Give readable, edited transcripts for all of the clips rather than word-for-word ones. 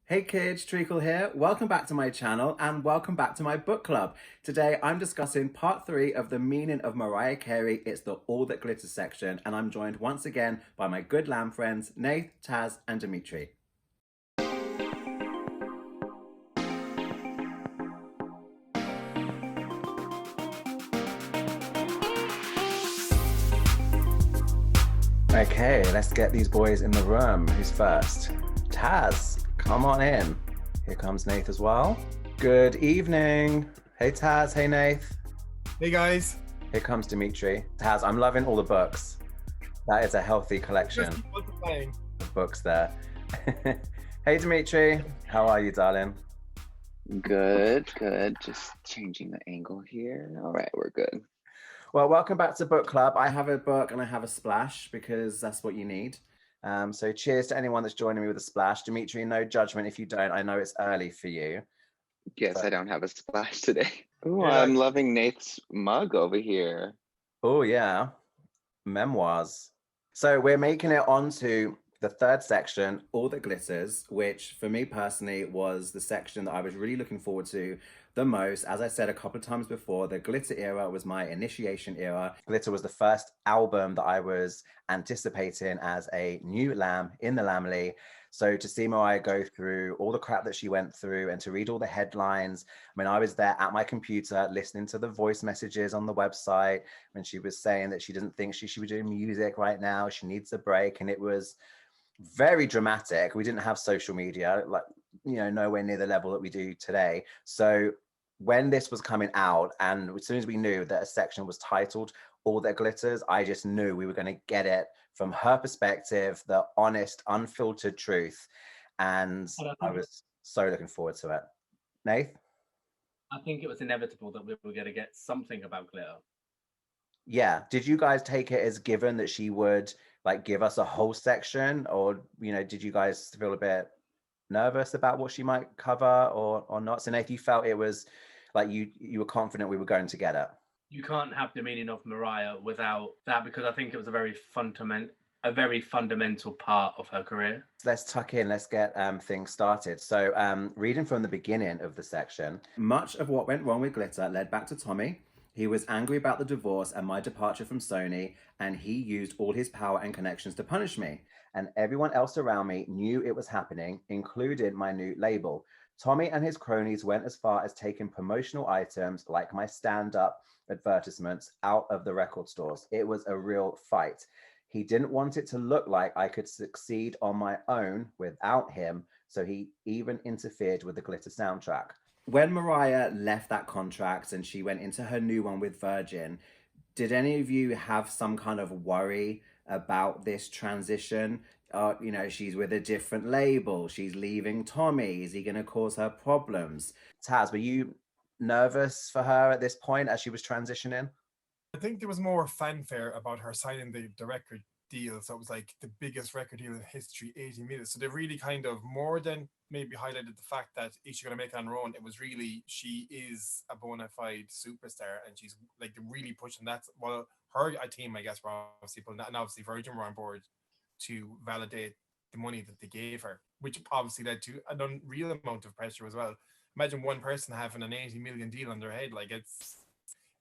Hey kids, Treacle here. Welcome back to my channel and welcome back to my book club. Today I'm discussing part 3 of the Meaning of Mariah Carey. It's the All That Glitters section, and I'm joined once again by my good lamb friends Nayth, Taz and Dimitri. Okay, let's get these boys in the room. Who's first? Taz, come on in. Here comes Nayth as well. Good evening. Hey Taz, hey Nayth. Hey guys. Here comes Dimitri. Taz, I'm loving all the books. That is a healthy collection Just multiplying. of books there. Hey Dimitri, how are you, darling? Good. Just changing the angle here. All right, we're good. Well, welcome back to book club. I have a book and I have a splash because that's what you need. So cheers to anyone that's joining me with a splash. Dimitri, no judgment if you don't. I know it's early for you. Yes, So- I don't have a splash today. Oh, Yeah. I'm loving Nate's mug over here. Oh yeah, memoirs. So we're making it onto the third section, All That Glitters, which for me personally was the section that I was really looking forward to the most. As I said a couple of times before, the Glitter era was my initiation era. Glitter was the first album that I was anticipating as a new lamb in the Lamley. So to see Mariah go through all the crap that she went through and to read all the headlines, I mean, I was there at my computer listening to the voice messages on the website when she was saying that she doesn't think she should be doing music right now. She needs a break. And it was very dramatic. We didn't have social media, like, nowhere near the level that we do today. So when this was coming out, and as soon as we knew that a section was titled All That Glitters, I just knew we were going to get it from her perspective, the honest, unfiltered truth. And I was so looking forward to it. Nath? I think it was inevitable that we were going to get something about glitter. Yeah. Did you guys take it as given that she would give us a whole section, or did you guys feel a bit nervous about what she might cover or not? So Nate, you felt it was like you were confident we were going to get it. You can't have the Meaning of Mariah without that, because I think it was a very fundamental part of her career. Let's tuck in, let's get things started. So reading from the beginning of the section, much of what went wrong with Glitter led back to Tommy. He was angry about the divorce and my departure from Sony, and he used all his power and connections to punish me. And everyone else around me knew it was happening, including my new label. Tommy and his cronies went as far as taking promotional items like my stand-up advertisements out of the record stores. It was a real fight. He didn't want it to look like I could succeed on my own without him, so he even interfered with the Glitter soundtrack. When Mariah left that contract and she went into her new one with Virgin, did any of you have some kind of worry about this transition? She's with a different label. She's leaving Tommy. Is he going to cause her problems? Taz, were you nervous for her at this point as she was transitioning? I think there was more fanfare about her signing the record deal. So it was like the biggest record deal in history, 80 minutes. So they really kind of more than maybe highlighted the fact that is she going to make it on her own? It was really, she is a bona fide superstar and she's like really pushing that. Well, her team, I guess, were obviously pulling that, and obviously Virgin were on board to validate the money that they gave her, which obviously led to an unreal amount of pressure as well. Imagine one person having an 80 million deal on their head. Like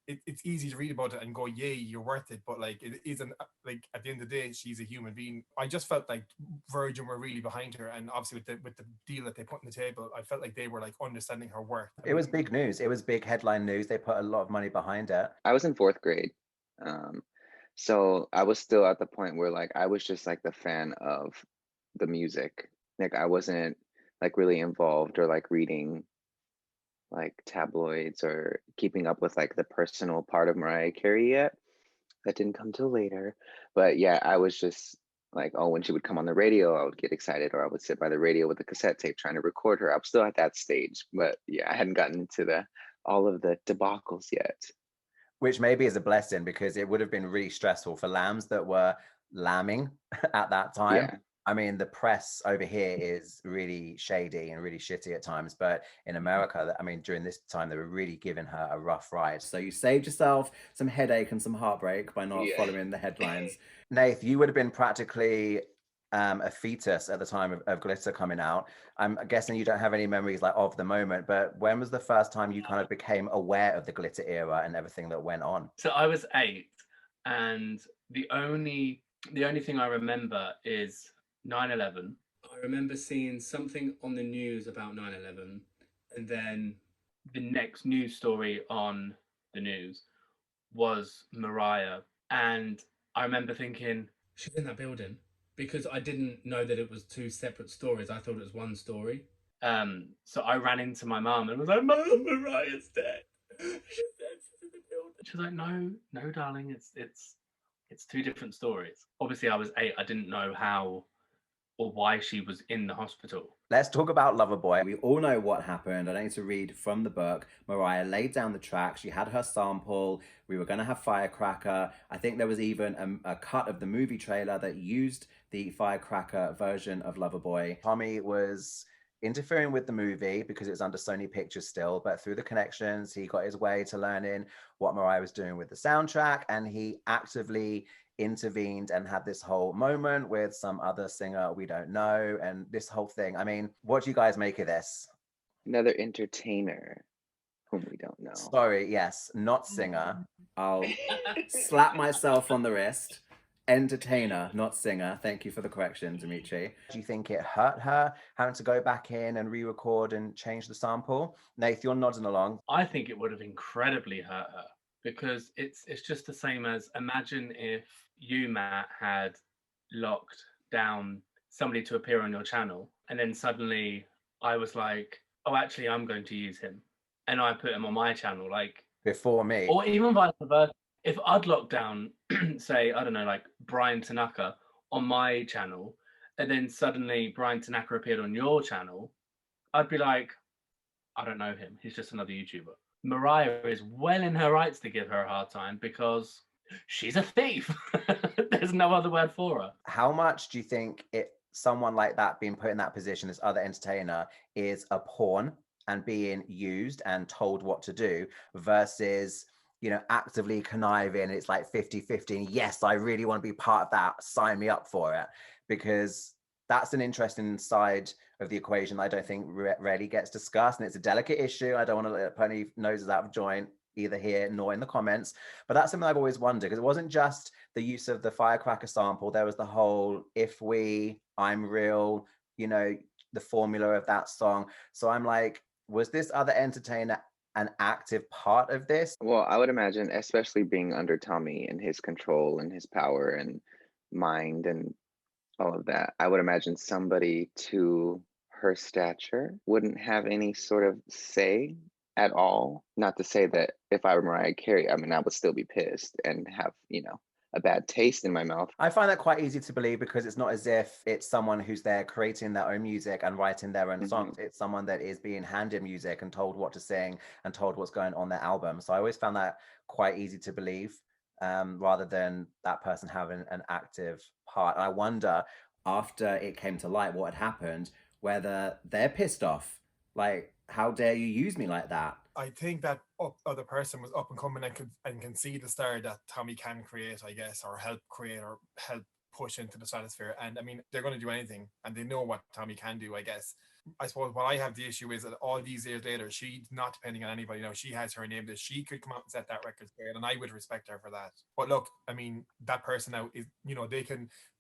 it's easy to read about it and go, yay, you're worth it. But like, it isn't, like, at the end of the day, she's a human being. I just felt like Virgin were really behind her. And obviously with the deal that they put on the table, I felt like they were like understanding her worth. It was big news. It was big headline news. They put a lot of money behind it. I was in fourth grade. So I was still at the point where like I was just like the fan of the music. Like I wasn't like really involved or like reading like tabloids or keeping up with like the personal part of Mariah Carey yet. That didn't come till later. But yeah, I was just like, oh, when she would come on the radio, I would get excited, or I would sit by the radio with a cassette tape trying to record her. I was still at that stage, but yeah, I hadn't gotten into all of the debacles yet. Which maybe is a blessing, because it would have been really stressful for lambs that were lambing at that time. Yeah. I mean, the press over here is really shady and really shitty at times, but in America, I mean, during this time, they were really giving her a rough ride. So you saved yourself some headache and some heartbreak by not following the headlines. Nayth, you would have been practically a fetus at the time of Glitter coming out. I'm guessing you don't have any memories like of the moment, but when was the first time you kind of became aware of the Glitter era and everything that went on? So I was 8, and the only thing I remember is 9/11. I remember seeing something on the news about 9/11, and then the next news story on the news was Mariah. And I remember thinking, she's in that building, because I didn't know that it was 2 separate stories. I thought it was one story. So I ran into my mum and was like, Mum, Mariah's dead. She's dead. She's in the building. She's like, no, darling, it's 2 different stories. Obviously, I was 8. I didn't know how or why she was in the hospital. Let's talk about Loverboy. We all know what happened. I don't need to read from the book. Mariah laid down the track. She had her sample. We were going to have Firecracker. I think there was even a cut of the movie trailer that used the Firecracker version of Loverboy. Tommy was interfering with the movie because it was under Sony Pictures still, but through the connections, he got his way to learning what Mariah was doing with the soundtrack, and he actively intervened and had this whole moment with some other singer we don't know, and this whole thing. I mean, what do you guys make of this? Another entertainer whom we don't know. Sorry, yes, not singer. I'll slap myself on the wrist. Entertainer, not singer. Thank you for the correction, Dimitri. Do you think it hurt her having to go back in and re-record and change the sample? Nayth, you're nodding along. I think it would have incredibly hurt her, because it's just the same as, imagine if you, Matt, had locked down somebody to appear on your channel, and then suddenly I was like, oh, actually, I'm going to use him, and I put him on my channel, like, before me. or even vice versa. If I'd locked down, say, I don't know, like Brian Tanaka on my channel, and then suddenly Brian Tanaka appeared on your channel, I'd be like, I don't know him. He's just another YouTuber. Mariah is well in her rights to give her a hard time because she's a thief. There's no other word for her. How much do you think someone like that being put in that position, this other entertainer, is a pawn and being used and told what to do versus, you know, actively conniving? It's like 50-50. Yes, I really want to be part of that. Sign me up for it. Because that's an interesting side of the equation I don't think rarely gets discussed. And it's a delicate issue. I don't want to put any noses out of joint either here nor in the comments. But that's something I've always wondered, because it wasn't just the use of the Firecracker sample. There was the whole If We, I'm Real, you know, the formula of that song. So I'm like, was this other entertainer an active part of this? Well, I would imagine, especially being under Tommy and his control and his power and mind and all of that, I would imagine somebody to her stature wouldn't have any sort of say at all. Not to say that if I were Mariah Carey, I mean, I would still be pissed and have, you know, a bad taste in my mouth. I find that quite easy to believe, because it's not as if it's someone who's there creating their own music and writing their own songs. It's someone that is being handed music and told what to sing and told what's going on their album. So I always found that quite easy to believe, rather than that person having an active part. And I wonder, after it came to light what had happened, whether they're pissed off. Like, how dare you use me like that? I think that other person was up and coming and can see the star that Tommy can create, I guess, or help create or help push into the stratosphere. And I mean, they're going to do anything, and they know what Tommy can do, I guess. I suppose what I have the issue is that all these years later, she's not depending on anybody. You know, she has her name that she could come out and set that record straight, and I would respect her for that. But look, I mean, that person now is, you know, they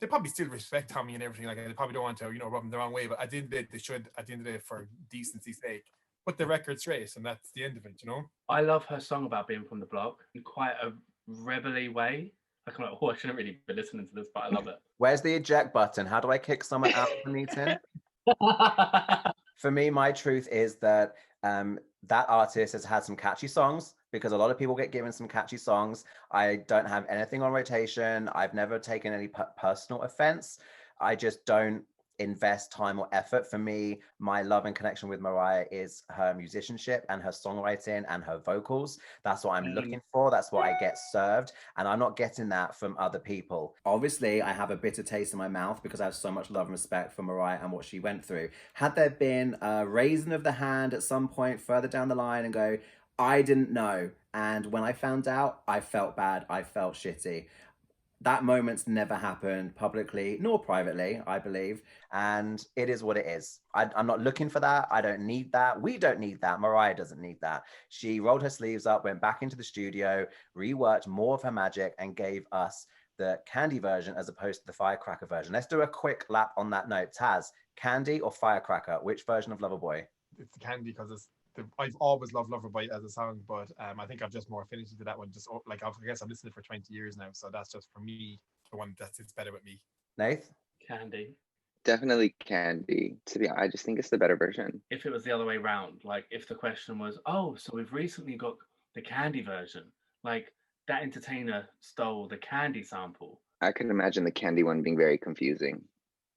probably still respect Tommy and everything like that. They probably don't want to, you know, rub him the wrong way, but at the end of the day, they should, at the end of the day, for decency's sake, put the record straight, and that's the end of it, you know? I love her song about being from the block in quite a rebel-y way. Like, I'm like, oh, I shouldn't really be listening to this, but I love it. Where's the eject button? How do I kick someone out of the meeting? For me, my truth is that that artist has had some catchy songs, because a lot of people get given some catchy songs. I don't have anything on rotation. I've never taken any personal offense. I just don't invest time or effort. For me, my love and connection with Mariah is her musicianship and her songwriting and her vocals. That's what I'm looking for. That's what I get served, and I'm not getting that from other people. Obviously, I have a bitter taste in my mouth because I have so much love and respect for Mariah and what she went through. Had there been a raising of the hand at some point further down the line and go, I didn't know, and when I found out, I felt bad, I felt shitty. That moment's never happened publicly nor privately, I believe. And it is what it is. I'm not looking for that. I don't need that. We don't need that. Mariah doesn't need that. She rolled her sleeves up, went back into the studio, reworked more of her magic, and gave us the candy version as opposed to the firecracker version. Let's do a quick lap on that note. Taz, candy or firecracker? Which version of Loverboy? It's the candy because I've always loved Loverboy as a song, but I think I've just more affinity to that one. Just like I guess I've listened to it for 20 years now, so that's just for me the one that sits better with me. Nayth? Candy. Definitely candy. I just think it's the better version. If it was the other way around, like if the question was, oh, so we've recently got the candy version, like that entertainer stole the candy sample. I can imagine the candy one being very confusing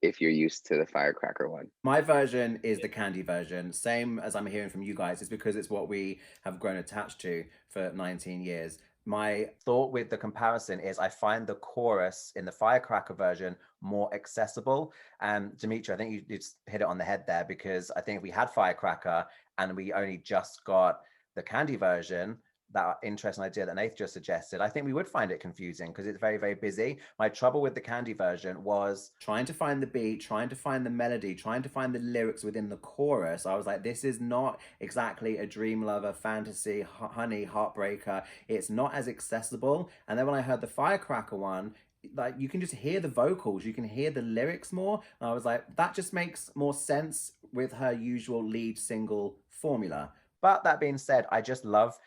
if you're used to the firecracker one. My version is the candy version, same as I'm hearing from you guys. It's because it's what we have grown attached to for 19 years. My thought with the comparison is I find the chorus in the firecracker version more accessible. And Dimitri, I think you just hit it on the head there, because I think if we had firecracker and we only just got the candy version, that interesting idea that Nayth just suggested, I think we would find it confusing because it's very, very busy. My trouble with the candy version was trying to find the beat, trying to find the melody, trying to find the lyrics within the chorus. I was like, this is not exactly a dream lover, fantasy, honey, heartbreaker. It's not as accessible. And then when I heard the firecracker one, like you can just hear the vocals, you can hear the lyrics more. And I was like, that just makes more sense with her usual lead single formula. But that being said, I just love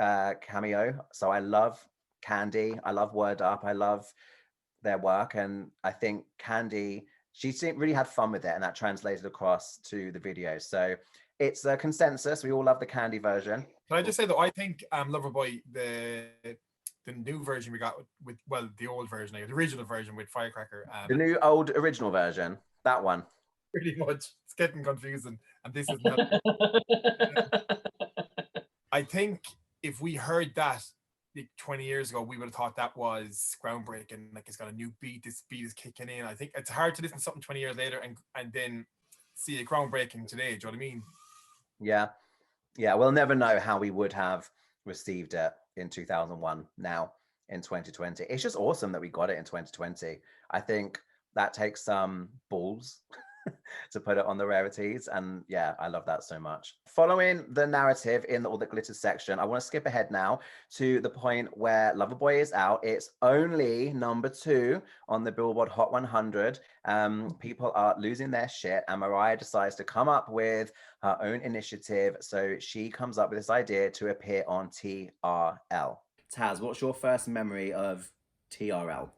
Cameo. So I love Candy. I love Word Up. I love their work. And I think Candy, she really had fun with it, and that translated across to the video. So it's a consensus. We all love the Candy version. Can I just say though, I think Loverboy, the new version we got with the old version, the original version with Firecracker. The new old original version, that one. Pretty much, it's getting confusing, and this is not. I think if we heard that like 20 years ago, we would have thought that was groundbreaking. Like it's got a new beat. This beat is kicking in. I think it's hard to listen to something 20 years later and then see it groundbreaking today. Do you know what I mean? Yeah. We'll never know how we would have received it in 2001. Now in 2020, it's just awesome that we got it in 2020. I think that takes some balls to put it on the rarities, and yeah, I love that so much. Following the narrative in the All That Glitters section, I want to skip ahead now to the point where Loverboy is out. It's only number 2 on the Billboard Hot 100. People are losing their shit, and Mariah decides to come up with her own initiative. So she comes up with this idea to appear on TRL. Taz, what's your first memory of TRL?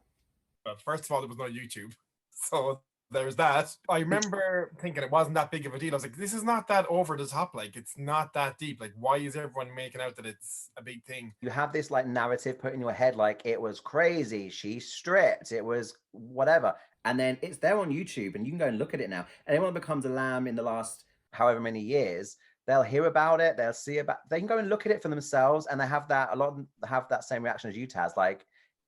First of all, there was no YouTube, so there's that. I remember thinking it wasn't that big of a deal. I was like, this is not that over the top. Like, it's not that deep. Like, why is everyone making out that it's a big thing? You have this like narrative put in your head, like it was crazy, she stripped, it was whatever. And then it's there on YouTube and you can go and look at it now. Anyone becomes a lamb in the last however many years, they'll hear about it, they'll see about, they can go and look at it for themselves, and they have that, a lot of them have that same reaction as you, Taz. Like,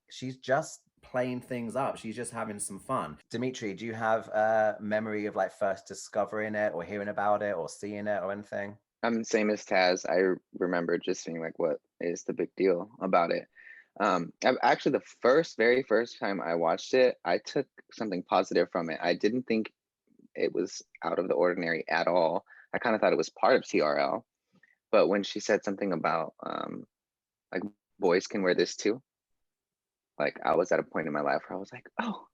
she's just playing things up. She's just having some fun. Dimitri, do you have a memory of like first discovering it or hearing about it or seeing it or anything? I'm the same as Taz. I remember just being like, what is the big deal about it? Actually, the very first time I watched it, I took something positive from it. I didn't think it was out of the ordinary at all. I kind of thought it was part of TRL. But when she said something about like boys can wear this too, like I was at a point in my life where I was like, oh,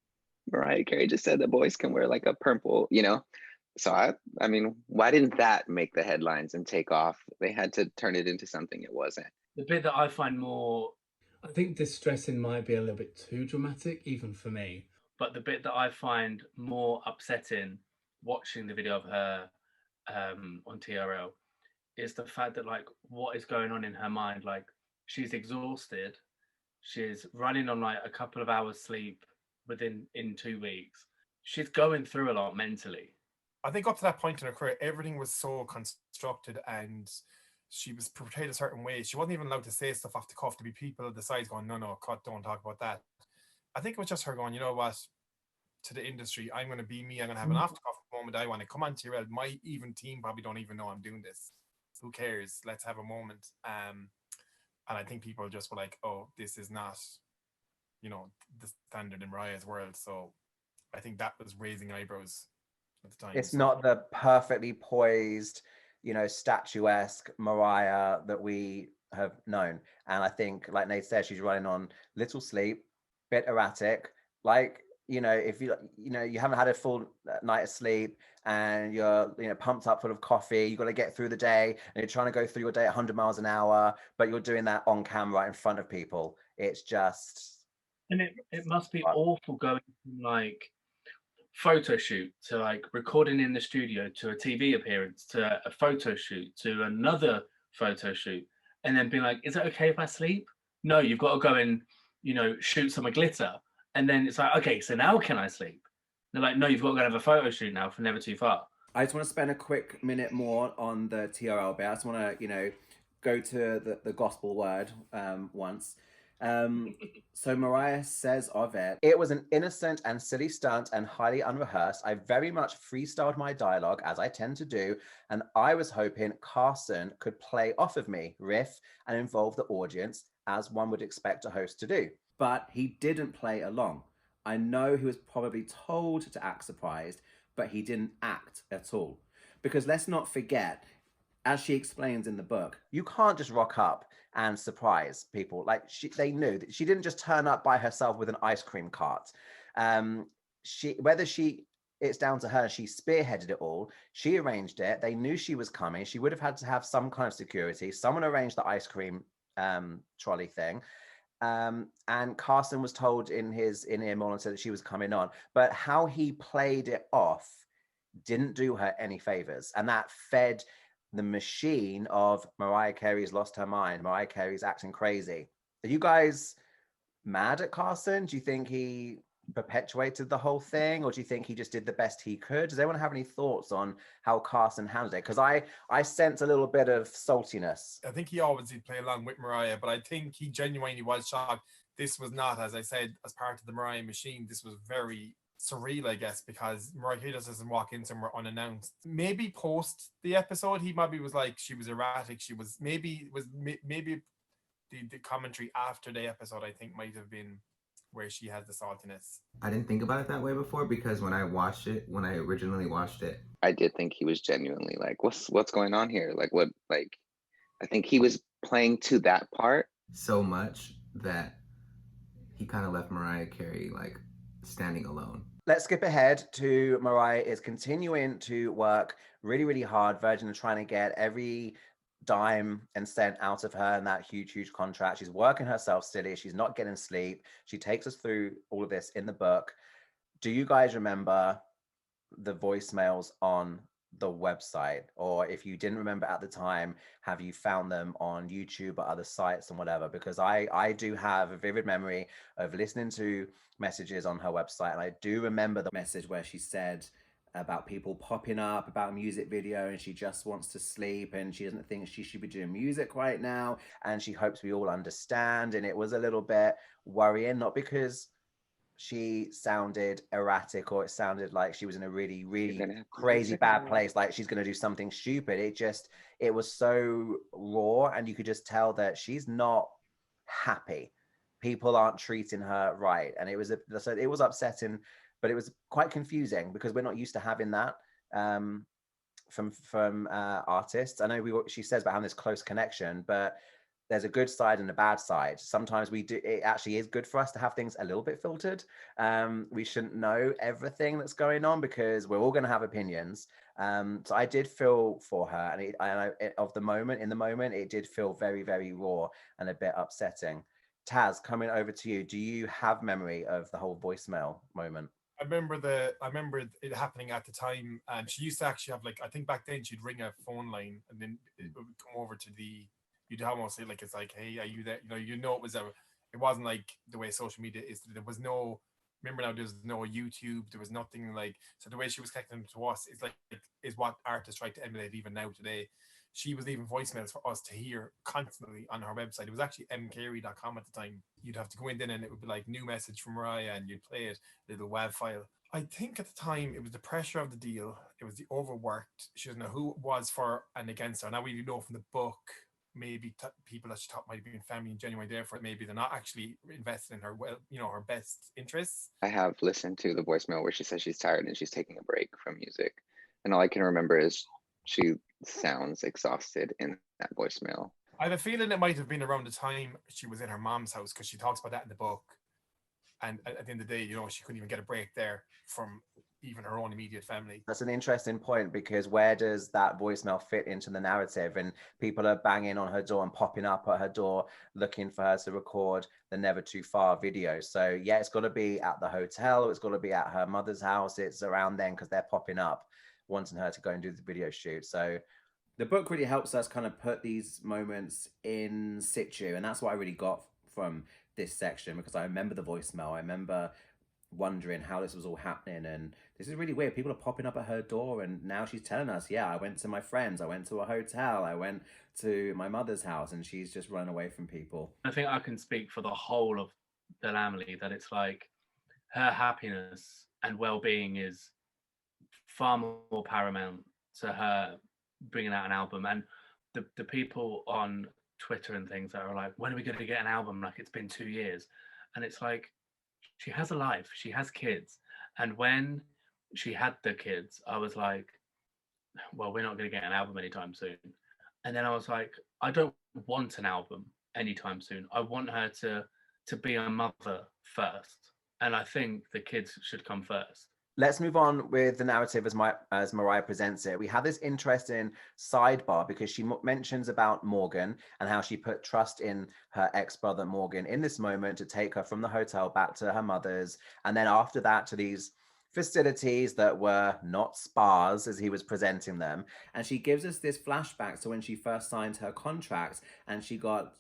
Mariah Carey just said that boys can wear like a purple, you know? So I mean, why didn't that make the headlines and take off? They had to turn it into something it wasn't. The bit that I find more, I think distressing might be a little bit too dramatic, even for me. But the bit that I find more upsetting watching the video of her on TRL is the fact that like what is going on in her mind. Like she's exhausted. She's running on like a couple of hours sleep in 2 weeks. She's going through a lot mentally. I think up to that point in her career, everything was so constructed and she was portrayed a certain way. She wasn't even allowed to say stuff off the cuff. To be people at the sides going, no, cut, don't talk about that. I think it was just her going, you know what, to the industry, I'm going to be me. I'm going to have an off the cuff moment. I want to come on TRL. My even team probably don't even know I'm doing this. Who cares? Let's have a moment. And I think people just were like, oh, this is not the standard in Mariah's world. So I think that was raising eyebrows at the time. It's So not the perfectly poised, statuesque Mariah that we have known. And I think, like Nate said, she's running on little sleep, bit erratic. Like, if you haven't had a full night of sleep and you're, pumped up full of coffee, you got to get through the day and you're trying to go through your day at 100 miles an hour, but you're doing that on camera in front of people. It's just. And it must be awful going from like photo shoot to like recording in the studio to a TV appearance to a photo shoot to another photo shoot, and then being like, is it okay if I sleep? No, you've got to go and shoot some glitter, and then it's like, okay, so now can I sleep? They're like, no, you've got to go and have a photo shoot now for Never Too Far. I just want to spend a quick minute more on the TRL bit. I just want to, go to the gospel word once. So Mariah says of it, it was an innocent and silly stunt and highly unrehearsed. I very much freestyled my dialogue, as I tend to do, and I was hoping Carson could play off of me, riff, and involve the audience, as one would expect a host to do. But he didn't play along. I know he was probably told to act surprised, but he didn't act at all. Because let's not forget, as she explains in the book, you can't just rock up and surprise people. Like they knew that she didn't just turn up by herself with an ice cream cart. It's down to her. She spearheaded it all. She arranged it. They knew she was coming. She would have had to have some kind of security. Someone arranged the ice cream trolley thing. And Carson was told in his in-ear monitor that she was coming on. But how he played it off didn't do her any favors. And that fed the machine of Mariah Carey's lost her mind. Mariah Carey's acting crazy. Are you guys mad at Carson? Do you think he perpetuated the whole thing, or do you think he just did the best he could? Does anyone have any thoughts on how Carson handled it? Because I sense a little bit of saltiness. I think he always did play along with Mariah, but I think he genuinely was shocked. This was not, as I said, as part of the Mariah machine. This was very surreal, I guess, because Mariah Carey just doesn't walk in somewhere unannounced. Maybe post the episode, he maybe was like, she was erratic. She was maybe the commentary after the episode, I think, might have been where she has the saltiness. I didn't think about it that way before, because when I originally watched it, I did think he was genuinely like, what's going on here? I think he was playing to that part so much that he kind of left Mariah Carey like standing alone. Let's skip ahead to Mariah is continuing to work really, really hard. Virgin are trying to get every dime and cent out of her in that huge contract. She's working herself silly. She's not getting sleep. She takes us through all of this in the book. Do you guys remember the voicemails on the website? Or if you didn't remember at the time, have you found them on YouTube or other sites and whatever? Because I do have a vivid memory of listening to messages on her website, and I do remember the message where she said about people popping up about a music video and she just wants to sleep and she doesn't think she should be doing music right now and she hopes we all understand. And it was a little bit worrying, not because she sounded erratic or it sounded like she was in a really crazy bad place, like she's going to do something stupid. It was so raw, and you could just tell that she's not happy. People aren't treating her right, and it was upsetting, but it was quite confusing because we're not used to having that from artists. I know she says about having this close connection, but there's a good side and a bad side. Sometimes it actually is good for us to have things a little bit filtered. We shouldn't know everything that's going on because we're all going to have opinions. So I did feel for her, and in the moment, it did feel very, very raw and a bit upsetting. Taz, coming over to you, do you have memory of the whole voicemail moment? I remember it happening at the time, and she used to actually have, like, I think back then she'd ring a phone line and then it would come over to you'd almost say like, it's like, hey, are you there? It wasn't like the way social media is. There was no, remember now, there's no YouTube, there was nothing like, so the way she was connecting to us is what artists try to emulate even now today. She was leaving voicemails for us to hear constantly on her website. It was actually mcarey.com at the time. You'd have to go in then and it would be like, new message from Mariah, and you'd play it, little WAV file. I think at the time it was the pressure of the deal. It was the overworked. She doesn't know who it was for and against her. Now we know from the book maybe people that she thought might have been family and genuine there for it, maybe they're not actually invested in her her best interests. I have listened to the voicemail where she says she's tired and she's taking a break from music, and all I can remember is she sounds exhausted in that voicemail. I have a feeling it might have been around the time she was in her mom's house, because she talks about that in the book. And at the end of the day, she couldn't even get a break there from even her own immediate family. That's an interesting point, because where does that voicemail fit into the narrative? And people are banging on her door and popping up at her door looking for her to record the Never Too Far video. So yeah, it's got to be at the hotel, it's got to be at her mother's house. It's around then, because they're popping up wanting her to go and do the video shoot. So the book really helps us kind of put these moments in situ, and that's what I really got from this section, because I remember the voicemail. I remember wondering how this was all happening, and this is really weird. People are popping up at her door, and now she's telling us, yeah, I went to my friends, I went to a hotel, I went to my mother's house, and she's just run away from people. I think I can speak for the whole of the family that it's like her happiness and well-being is far more paramount to her bringing out an album. And the people on Twitter and things that are like, when are we going to get an album? Like, it's been 2 years. And it's like, she has a life, she has kids. And when she had the kids, I was like, well, we're not going to get an album anytime soon. And then I was like, I don't want an album anytime soon. I want her to be a mother first. And I think the kids should come first. Let's move on with the narrative as Mariah presents it. We have this interesting sidebar, because she mentions about Morgan and how she put trust in her ex-brother Morgan in this moment to take her from the hotel back to her mother's, and then after that to these facilities that were not spas as he was presenting them. And she gives us this flashback to when she first signed her contract and she got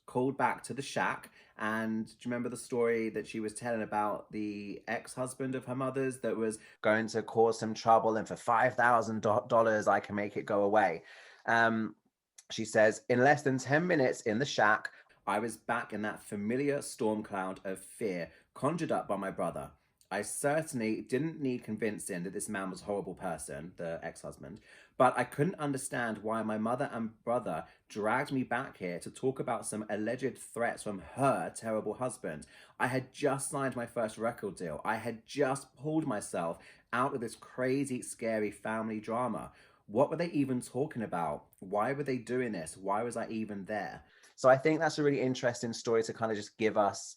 called back to the shack. And do you remember the story that she was telling about the ex-husband of her mother's that was going to cause some trouble, and for $5,000 I can make it go away? She says, in less than 10 minutes in the shack, I was back in that familiar storm cloud of fear conjured up by my brother. I certainly didn't need convincing that this man was a horrible person, the ex-husband, but I couldn't understand why my mother and brother dragged me back here to talk about some alleged threats from her terrible husband. I had just signed my first record deal. I had just pulled myself out of this crazy, scary family drama. What were they even talking about? Why were they doing this? Why was I even there? So I think that's a really interesting story to kind of just give us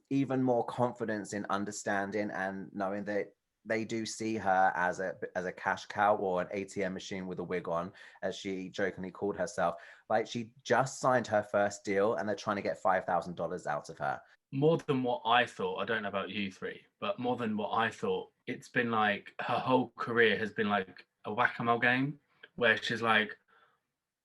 even more confidence in understanding and knowing that they do see her as a cash cow, or an ATM machine with a wig on, as she jokingly called herself. Like, she just signed her first deal and they're trying to get $5,000 out of her. More than what I thought. I don't know about you three, but more than what I thought. It's been like her whole career has been like a whack-a-mole game, where she's like,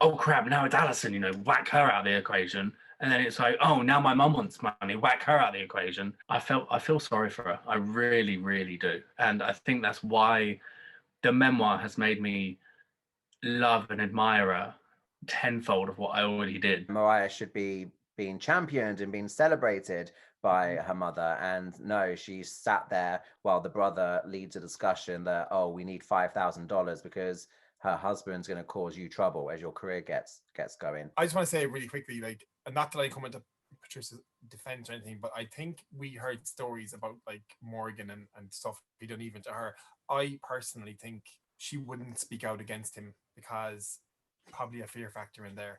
oh crap, now it's Alison, whack her out of the equation. And then it's like, oh, now my mum wants money, whack her out of the equation. I feel sorry for her. I really, really do. And I think that's why the memoir has made me love and admire her tenfold of what I already did. Mariah should be being championed and being celebrated by her mother. And no, she sat there while the brother leads a discussion that, oh, we need $5,000 because her husband's going to cause you trouble as your career gets going. I just want to say really quickly, like, and not that I come into Patricia's defense or anything, but I think we heard stories about like Morgan and stuff he done even to her. I personally think she wouldn't speak out against him because probably a fear factor in there.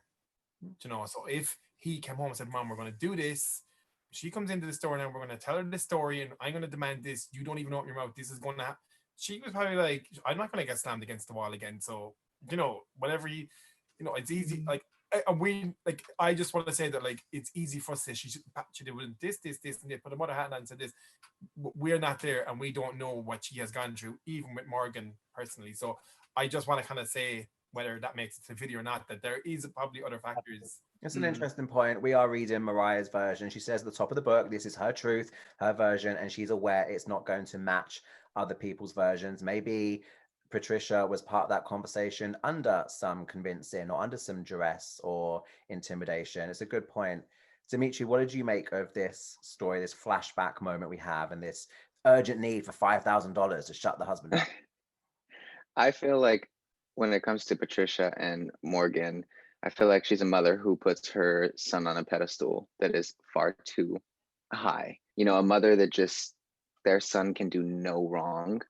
So if he came home and said, Mom, we're going to do this, she comes into the store now, we're going to tell her this story and I'm going to demand this, you don't even open your mouth, this is going to happen. She was probably like, I'm not going to get slammed against the wall again. So, whatever it's easy. Like, I just want to say that, like, it's easy for us to say she did this, and they put a mother hat on and said this. We're not there and we don't know what she has gone through, even with Morgan personally. So I just want to kind of say, whether that makes it to the video or not, that there is probably other factors. It's an interesting point. We are reading Mariah's version. She says at the top of the book, this is her truth, her version, and she's aware it's not going to match other people's versions. Maybe Patricia was part of that conversation under some convincing or under some duress or intimidation. It's a good point. Dimitri, what did you make of this story, this flashback moment we have, and this urgent need for $5,000 to shut the husband up? I feel like when it comes to Patricia and Morgan, I feel like she's a mother who puts her son on a pedestal that is far too high. You know, a mother that just, their son can do no wrong.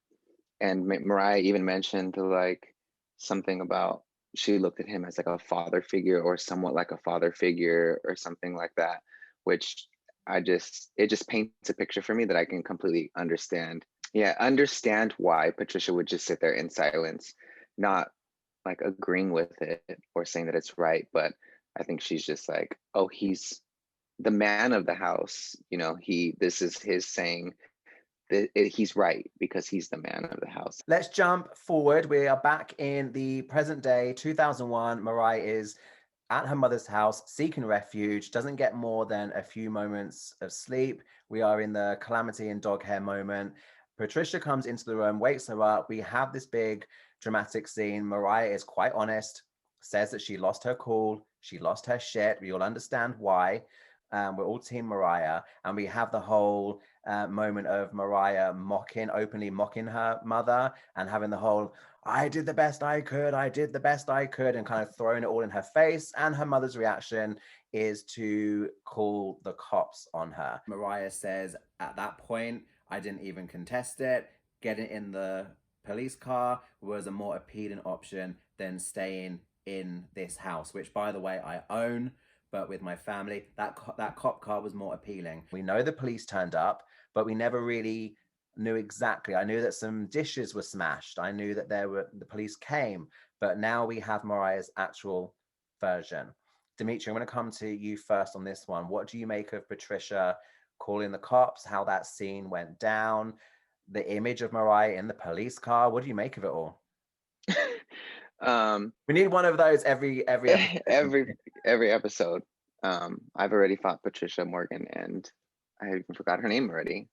And Mariah even mentioned like something about she looked at him as like a father figure or somewhat like a father figure or something like that, which it just paints a picture for me that I can completely understand. Yeah, understand why Patricia would just sit there in silence, not like agreeing with it or saying that it's right, but I think she's just like, oh, he's the man of the house, you know, this is his saying that he's right because he's the man of the house. Let's jump forward. We are back in the present day, 2001. Mariah is at her mother's house seeking refuge, doesn't get more than a few moments of sleep. We are in the calamity and dog hair moment. Patricia comes into the room, wakes her up. We have this big dramatic scene. Mariah is quite honest, says that she lost her cool, she lost her shit. We all understand why. We're all team Mariah, and we have the whole moment of Mariah openly mocking her mother and having the whole, I did the best I could, I did the best I could, and kind of throwing it all in her face. And her mother's reaction is to call the cops on her. Mariah says, at that point, I didn't even contest it. Getting in the police car was a more appealing option than staying in this house, which, by the way, I own. But with my family, that cop car was more appealing. We know the police turned up, but we never really knew exactly. I knew that some dishes were smashed. I knew that the police came, but now we have Mariah's actual version. Dimitri, I'm going to come to you first on this one. What do you make of Patricia calling the cops, how that scene went down, the image of Mariah in the police car? What do you make of it all? We need one of those every episode. every episode. I've already fought Patricia Morgan and I even forgot her name already.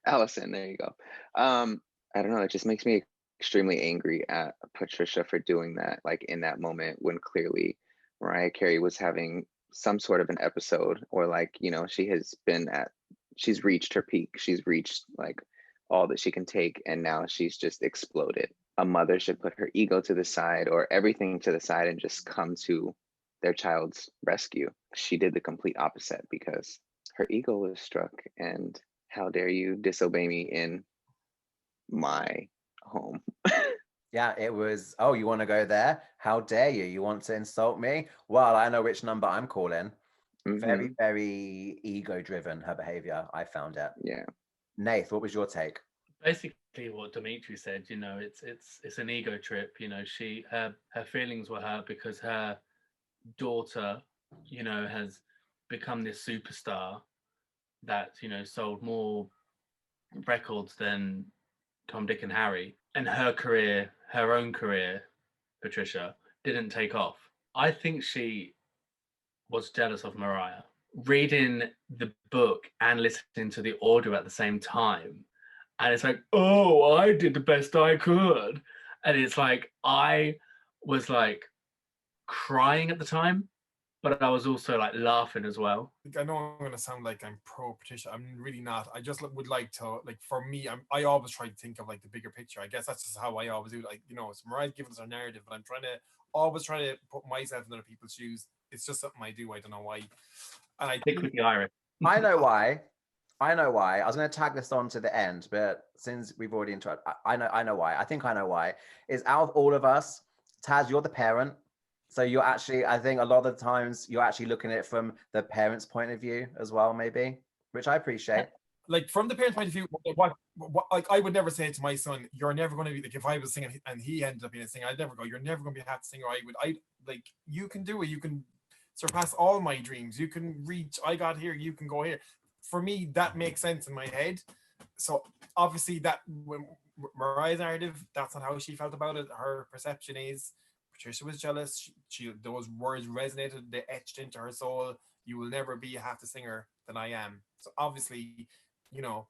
Allison, there you go. I don't know, it just makes me extremely angry at Patricia for doing that, like in that moment when clearly Mariah Carey was having some sort of an episode, or like, you know, she's reached her peak, she's reached like all that she can take, and now she's just exploded. A mother should put her ego to the side or everything to the side and just come to their child's rescue. She did the complete opposite because her ego was struck, and how dare you disobey me in my home. Yeah, it was, oh, you want to go there? How dare you? You want to insult me? Well, I know which number I'm calling. Very, very ego-driven, her behavior, I found it. Yeah. Nayth, what was your take? Basically what Dimitri said, you know, it's an ego trip. You know, her feelings were hurt because her daughter, you know, has become this superstar that, you know, sold more records than Tom, Dick, and Harry, and her own career, Patricia, didn't take off. I think she was jealous of Mariah. Reading the book and listening to the audio at the same time, and it's like, oh, I did the best I could, and it's like I was like crying at the time, but I was also like laughing as well. I know I'm going to sound like I'm pro Patricia. I'm really not. I just would like to, like, for me, I always try to think of like the bigger picture. I guess that's just how I always do. Like, you know, so Mariah's giving us her narrative, but I'm always trying to put myself in other people's shoes. It's just something I do. I don't know why. And I Stick with the Irish. I know why. I was going to tag this on to the end, but since we've already interrupted, I know why. I think I know why. Is out of all of us, Taz, you're the parent. So you're actually, I think a lot of the times you're actually looking at it from the parent's point of view as well, maybe, which I appreciate. Like from the parent's point of view, what like I would never say to my son, you're never going to be like, if I was singing and he ended up being a singer, I'd never go, you're never going to be a happy singer. I like, you can do it. You can surpass all my dreams. You can reach, I got here, you can go here. For me, that makes sense in my head. So obviously that when Mariah's narrative, that's not how she felt about it. Her perception is Patricia was jealous. She those words resonated. They etched into her soul. You will never be a half the singer than I am. So obviously, you know,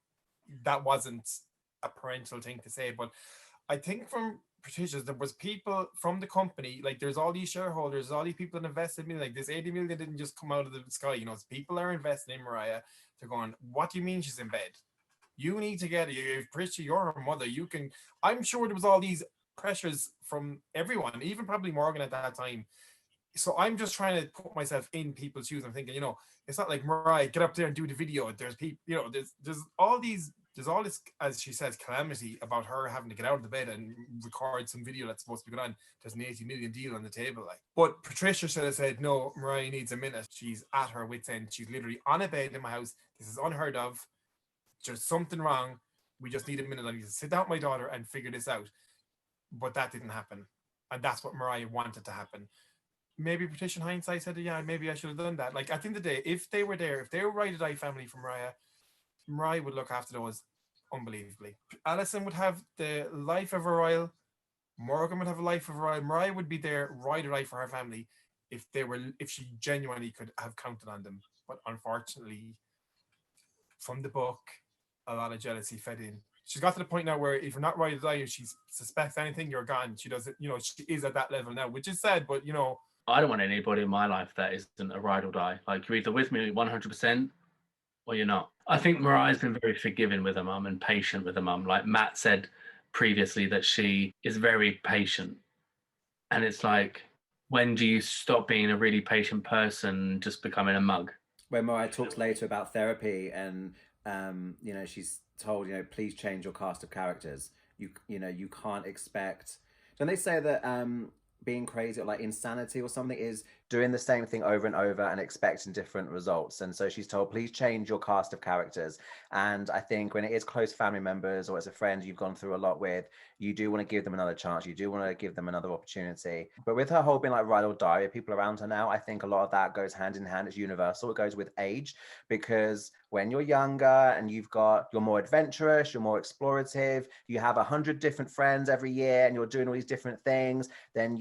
that wasn't a parental thing to say. But I think from Patricia's, there was people from the company, like there's all these shareholders, all these people that invested in me. Like this 80 million didn't just come out of the sky. You know, people are investing in Mariah. They're going, what do you mean she's in bed? You need to get it. If Patricia, you're her mother, you can. I'm sure there was all these pressures from everyone, even probably Morgan at that time. So I'm just trying to put myself in people's shoes. I'm thinking, it's not like Mariah, get up there and do the video. There's people, there's all this, as she says, calamity about her having to get out of the bed and record some video that's supposed to be going on. There's an 80 million deal on the table, like. But Patricia should have said, no, Mariah needs a minute. She's at her wit's end. She's literally on a bed in my house. This is unheard of. There's something wrong. We just need a minute. I need to sit down with my daughter and figure this out. But that didn't happen. And that's what Mariah wanted to happen. Maybe Patricia in hindsight said, yeah, maybe I should have done that. Like, at the end of the day, if they were there, if they were Ride or Die family for Mariah would look after those unbelievably. Alison would have the life of a royal. Morgan would have a life of a royal. Mariah would be there, Ride or Die for her family, if she genuinely could have counted on them. But unfortunately, from the book, a lot of jealousy fed in. She's got to the point now where if you're not Ride or Die, if she suspects anything, you're gone. She doesn't, she is at that level now, which is sad, but I don't want anybody in my life that isn't a ride or die. Like, you're either with me 100% or you're not. I think Mariah's been very forgiving with her mum and patient with her mum. Like Matt said previously, that she is very patient. And it's like, when do you stop being a really patient person and just becoming a mug? When Mariah talks later about therapy and, she's told, please change your cast of characters. You can't expect... Don't they say that being crazy or like insanity or something is doing the same thing over and over and expecting different results? And so she's told, please change your cast of characters. And I think when it is close family members or as a friend you've gone through a lot with, you do want to give them another chance. You do want to give them another opportunity. But with her whole being like Ride or Die, people around her now, I think a lot of that goes hand in hand. It's universal. It goes with age, because when you're younger and you're more adventurous, you're more explorative, you have 100 different friends every year and you're doing all these different things, then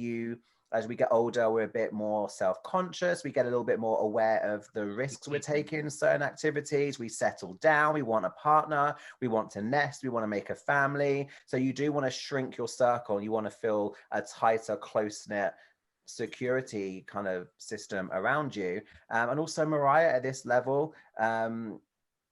as we get older, we're a bit more self-conscious. We get a little bit more aware of the risks we're taking in certain activities. We settle down. We want a partner. We want to nest. We want to make a family. So you do want to shrink your circle. You want to feel a tighter, close-knit security kind of system around you. And also Mariah at this level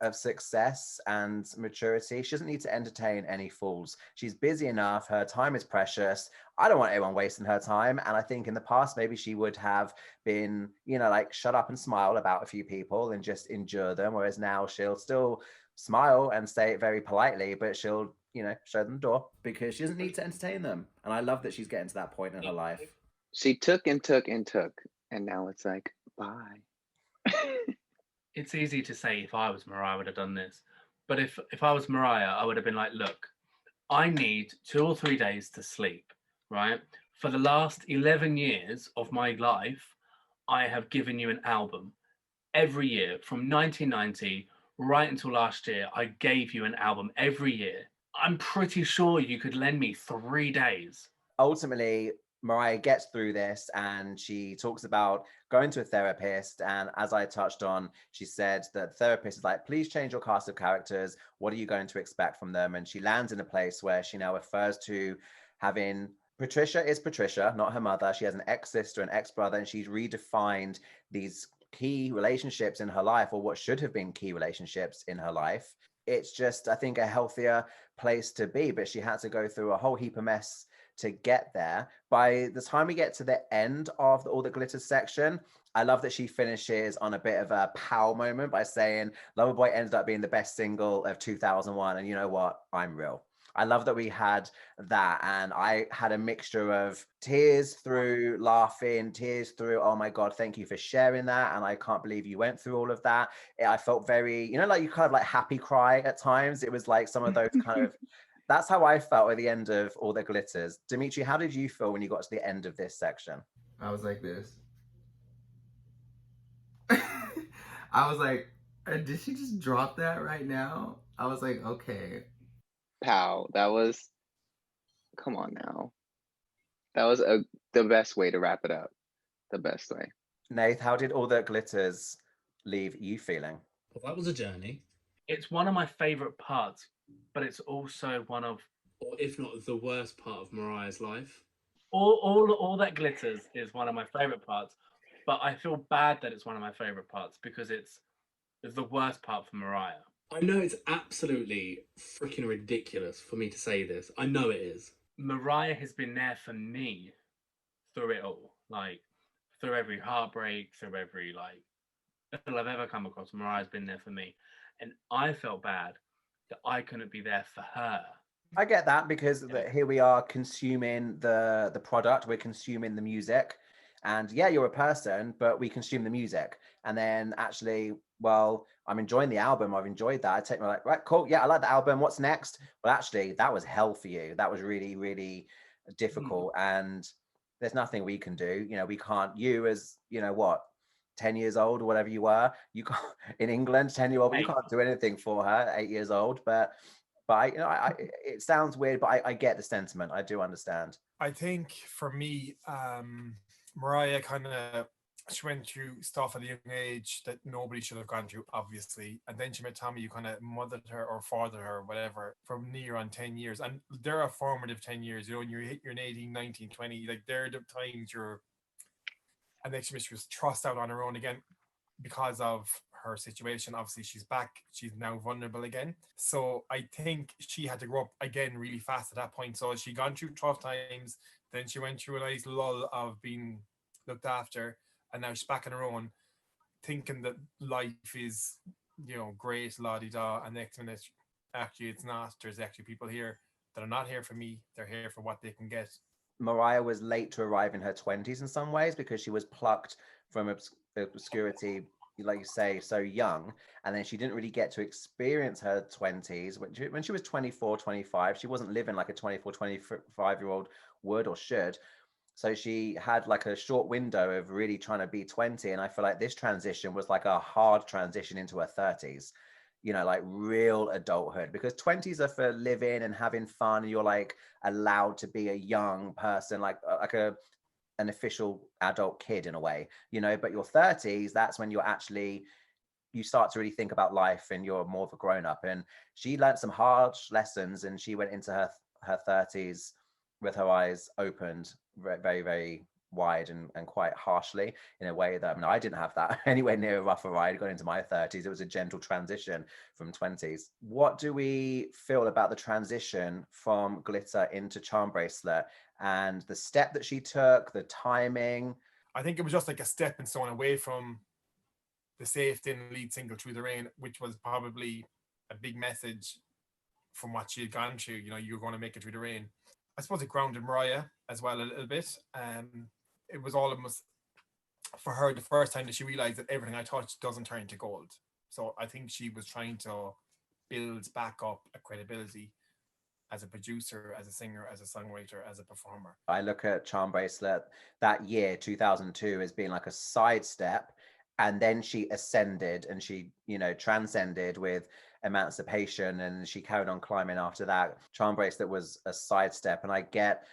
of success and maturity, she doesn't need to entertain any fools. She's busy enough. Her time is precious. I don't want anyone wasting her time. And I think in the past, maybe she would have been, like shut up and smile about a few people and just endure them. Whereas now she'll still smile and say it very politely, but she'll, show them the door because she doesn't need to entertain them. And I love that she's getting to that point in her life. She took and took and took, and now it's like, bye. It's easy to say if I was Mariah, I would have done this. But if I was Mariah, I would have been like, look, I need 2 or 3 days to sleep, right? For the last 11 years of my life, I have given you an album. Every year, from 1990 right until last year, I gave you an album every year. I'm pretty sure you could lend me 3 days. Ultimately, Mariah gets through this and she talks about going to a therapist. And as I touched on, she said that the therapist is like, please change your cast of characters. What are you going to expect from them? And she lands in a place where she now refers to having... Patricia is Patricia, not her mother. She has an ex-sister, an ex-brother, and she's redefined these key relationships in her life, or what should have been key relationships in her life. It's just, I think, a healthier place to be, but she had to go through a whole heap of mess to get there. By the time we get to the end of the All That Glitters section, I love that she finishes on a bit of a pow moment by saying Loverboy ended up being the best single of 2001, and you know what, I'm real. I love that we had that, and I had a mixture of tears through laughing, tears through, oh my God, thank you for sharing that, and I can't believe you went through all of that. I felt very, like you kind of like happy cry at times. It was like some of those kind of... That's how I felt at the end of All That Glitters. Dimitri, how did you feel when you got to the end of this section? I was like this. I was like, did she just drop that right now? I was like, okay. Pow. That was... Come on now. That was the best way to wrap it up. The best way. Nayth, how did All That Glitters leave you feeling? Well, that was a journey. It's one of my favorite parts, but it's also one of, or if not the worst part of Mariah's life. All That Glitters is one of my favorite parts, but I feel bad that it's one of my favorite parts because it's the worst part for Mariah. I know it's absolutely freaking ridiculous for me to say this. I know it is. Mariah has been there for me through it all, like through every heartbreak, through every like battle I've ever come across. Mariah's been there for me, and I felt bad that I couldn't be there for her. I get that because Yeah. here we are consuming the product, we're consuming the music, and yeah, you're a person, but we consume the music, and then actually, well, I'm enjoying the album. I've enjoyed that. I take my like, right, cool, yeah, I like the album. What's next? Well, actually, that was hell for you. That was really, really difficult, and there's nothing we can do. You know, we can't. You as what. 10 years old or whatever you were, you can't in England, 10-year-old, you Eight. can't do anything for her, 8 years old. But it sounds weird, but I get the sentiment. I do understand. I think for me, Mariah kind of, she went through stuff at a young age that nobody should have gone through, obviously. And then she met Tommy, who kind of mothered her or fathered her, whatever, from near on 10 years. And they're a formative 10 years. You know, when you're 18, 19, 20, like they're the times you're. And then she was thrust out on her own again because of her situation. Obviously, she's back. She's now vulnerable again. So I think she had to grow up again really fast at that point. So she gone through tough times. Then she went through a nice lull of being looked after, and now she's back on her own, thinking that life is, great, la di da. And next minute, actually, it's not. There's actually people here that are not here for me. They're here for what they can get. Mariah was late to arrive in her 20s in some ways because she was plucked from obscurity, like you say, so young. And then she didn't really get to experience her 20s. When she was 24, 25, she wasn't living like a 24, 25-year-old would or should. So she had like a short window of really trying to be 20. And I feel like this transition was like a hard transition into her 30s, like real adulthood, because 20s are for living and having fun. And you're like allowed to be a young person, like an official adult kid in a way, but your 30s, that's when you start to really think about life and you're more of a grown up. And she learned some harsh lessons and she went into her 30s with her eyes opened very, very, very wide and quite harshly, in a way that, I mean, I didn't have that anywhere near a rougher ride going into my 30s. It was a gentle transition from 20s. What do we feel about the transition from Glitter into Charm Bracelet and the step that she took, the timing? I think it was just like a stepping stone away from the safe thin lead single Through the Rain, which was probably a big message from what she had gone through. You're going to make it through the rain. I suppose it grounded Mariah as well a little bit. It was almost for her the first time that she realized that everything I touch doesn't turn into gold. So I think she was trying to build back up a credibility as a producer, as a singer, as a songwriter, as a performer. I look at Charm Bracelet that year, 2002, as being like a sidestep. And then she ascended and she, transcended with Emancipation, and she carried on climbing after that. Charm Bracelet was a sidestep. And I get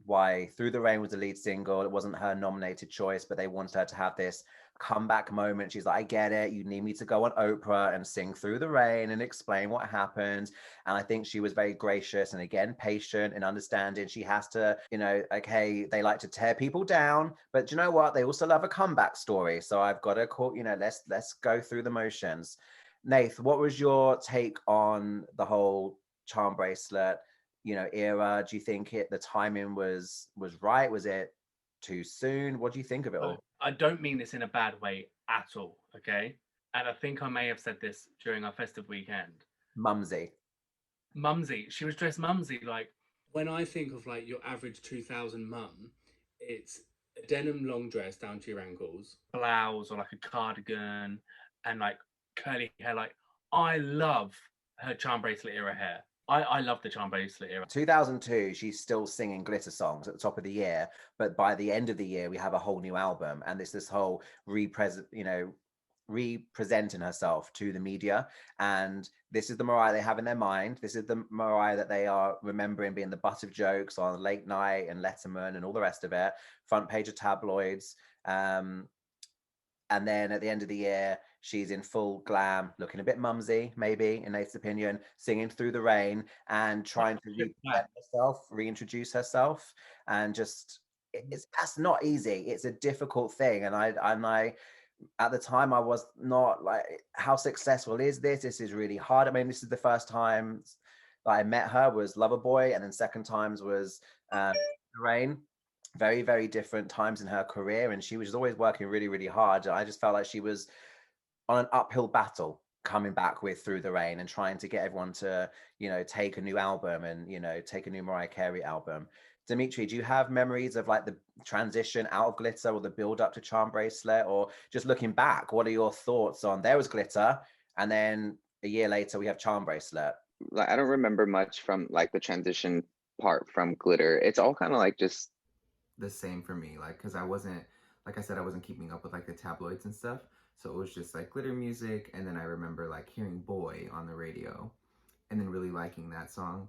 why Through the Rain was the lead single. It wasn't her nominated choice, but they wanted her to have this comeback moment. She's like, I get it. You need me to go on Oprah and sing Through the Rain and explain what happened. And I think she was very gracious and, again, patient and understanding. She has to, okay, they like to tear people down, but you know what? They also love a comeback story. So I've got to call, let's go through the motions. Nayth, what was your take on the whole Charm Bracelet, era? Do you think the timing was right? Was it too soon? What do you think of it all? I don't mean this in a bad way at all, okay? And I think I may have said this during our festive weekend. Mumsy. She was dressed mumsy. Like, when I think of like your average 2000 mum, it's a denim long dress down to your ankles, blouse or like a cardigan, and like curly hair. Like, I love her Charm Bracelet era hair. I love the Charm Bracelet era. 2002, she's still singing glitter songs at the top of the year, but by the end of the year, we have a whole new album, and this whole representing herself to the media. And this is the Mariah they have in their mind. This is the Mariah that they are remembering being the butt of jokes on Late Night and Letterman and all the rest of it, front page of tabloids. And then at the end of the year, she's in full glam, looking a bit mumsy, maybe, in Nayth's opinion, singing Through the Rain and trying to represent herself, reintroduce herself. And just, that's not easy. It's a difficult thing. And I at the time, I was not like, how successful is this? This is really hard. I mean, this is the first time that I met her was Loverboy, and then second times was Rain. Very, very different times in her career, and she was always working really, really hard. I just felt like she was on an uphill battle coming back with Through the Rain and trying to get everyone to, you know, take a new album and, you know, take a new Mariah Carey album. Dimitri, do you have memories of like the transition out of Glitter or the build up to Charm Bracelet, or just looking back, what are your thoughts on there was Glitter and then a year later we have Charm Bracelet? Like, I don't remember much from like the transition part from Glitter. It's all kind of like just the same for me, like, because I wasn't, like I said, I wasn't keeping up with like the tabloids and stuff, so it was just like Glitter music. And then I remember like hearing Boy on the radio and then really liking that song,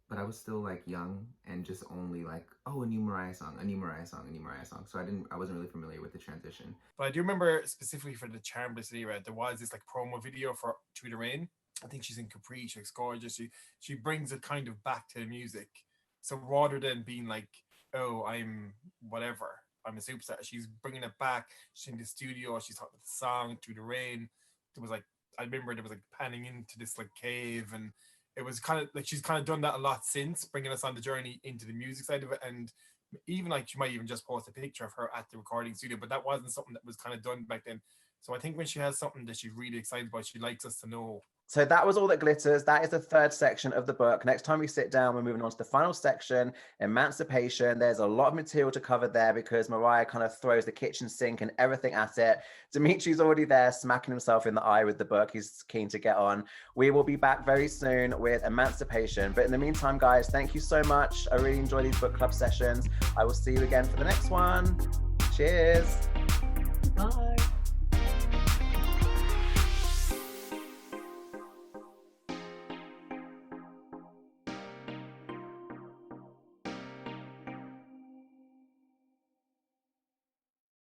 but I was still like young and just only like, oh, a new Mariah song, a new Mariah song, a new Mariah song. So I wasn't really familiar with the transition. But I do remember specifically for the Charm Bracelet era, there was this like promo video for Through the Rain. I think she's in Capri, she looks gorgeous. She brings it kind of back to the music. So rather than being like, oh, I'm whatever, I'm a superstar, she's bringing it back. She's in the studio, she's talking the song Through the Rain. There was like, I remember there was like panning into this like cave, and it was kind of like she's kind of done that a lot since, bringing us on the journey into the music side of it. And even like she might even just post a picture of her at the recording studio, but that wasn't something that was kind of done back then. So I think when she has something that she's really excited about, she likes us to know. So that was All That Glitters. That is the third section of the book. Next time we sit down, we're moving on to the final section, Emancipation. There's a lot of material to cover there because Mariah kind of throws the kitchen sink and everything at it. Dimitri's already there smacking himself in the eye with the book. He's keen to get on. We will be back very soon with Emancipation. But in the meantime, guys, thank you so much. I really enjoy these book club sessions. I will see you again for the next one. Cheers. Bye.